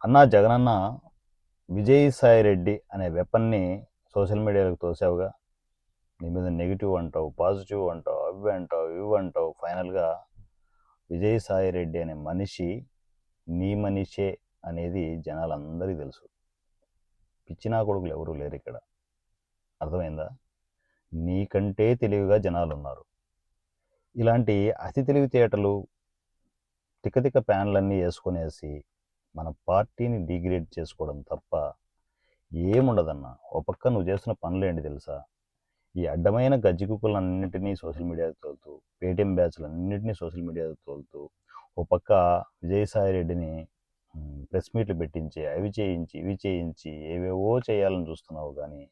అన్నా జగనన్న విజయసాయి రెడ్డి అనే వెపన్ని సోషల్ మీడియాలోకి తోసావుగా. నీ మీద నెగిటివ్ అంటావు, పాజిటివ్ అంటావు, అవి అంటావు, ఇవి అంటావు. ఫైనల్గా విజయసాయి రెడ్డి అనే మనిషి నీ మనిషే అనేది జనాలందరికీ తెలుసు. పిచ్చినా కొడుకులు ఎవరూ లేరు ఇక్కడ. అర్థమైందా? నీకంటే తెలివిగా జనాలు ఉన్నారు. ఇలాంటి అతి తెలివితేటలు తిక్కతిక్క ప్యాన్లన్నీ వేసుకునేసి మన పార్టీని డిగ్రేడ్ చేసుకోవడం తప్ప ఏముండదన్నా. ఓ పక్క నువ్వు చేస్తున్న పనులేంటి తెలుసా? ఈ అడ్డమైన గజ్జికుక్కలన్నింటినీ సోషల్ మీడియాకు తోలుతూ, పేటీఎం బ్యాచ్లన్నింటినీ సోషల్ మీడియాకు తోలుతూ, ఓ పక్క విజయసాయి రెడ్డిని ప్రెస్ మీట్లు పెట్టించి, అవి చేయించి, ఇవి చేయించి, ఏవేవో చేయాలని చూస్తున్నావు. కానీ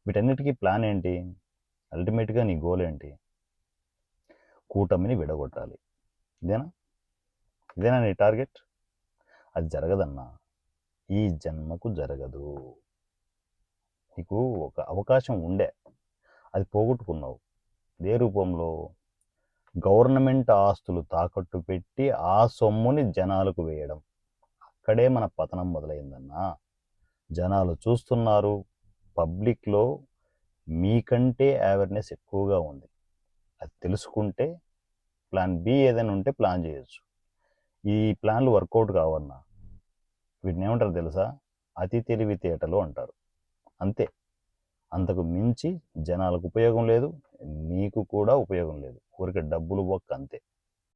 వీటన్నిటికీ ప్లాన్ ఏంటి? అల్టిమేట్గా నీ గోల్ ఏంటి? కూటమిని విడగొట్టాలి. ఇదేనా ఇదేనా నీ టార్గెట్? అది జరగదన్నా. ఈ జన్మకు జరగదు. నీకు ఒక అవకాశం ఉండే, అది పోగొట్టుకున్నావు. ఏ రూపంలో? గవర్నమెంట్ ఆస్తులు తాకట్టు పెట్టి ఆ సొమ్ముని జనాలకు వేయడం. అక్కడే మన పతనం మొదలైందన్నా. జనాలు చూస్తున్నారు. పబ్లిక్లో మీకంటే అవేర్నెస్ ఎక్కువగా ఉంది. అది తెలుసుకుంటే ప్లాన్ బి ఏదైనా ఉంటే ప్లాన్ చేయొచ్చు. ఈ ప్లాన్లు వర్కౌట్ కావన్నా. వీటిని ఏమంటారు తెలుసా? అతి తెలివితేటలు అంటారు. అంతే. అంతకు మించి జనాలకు ఉపయోగం లేదు, నీకు కూడా ఉపయోగం లేదు. ఊరికే డబ్బులు బొక్క అంతే.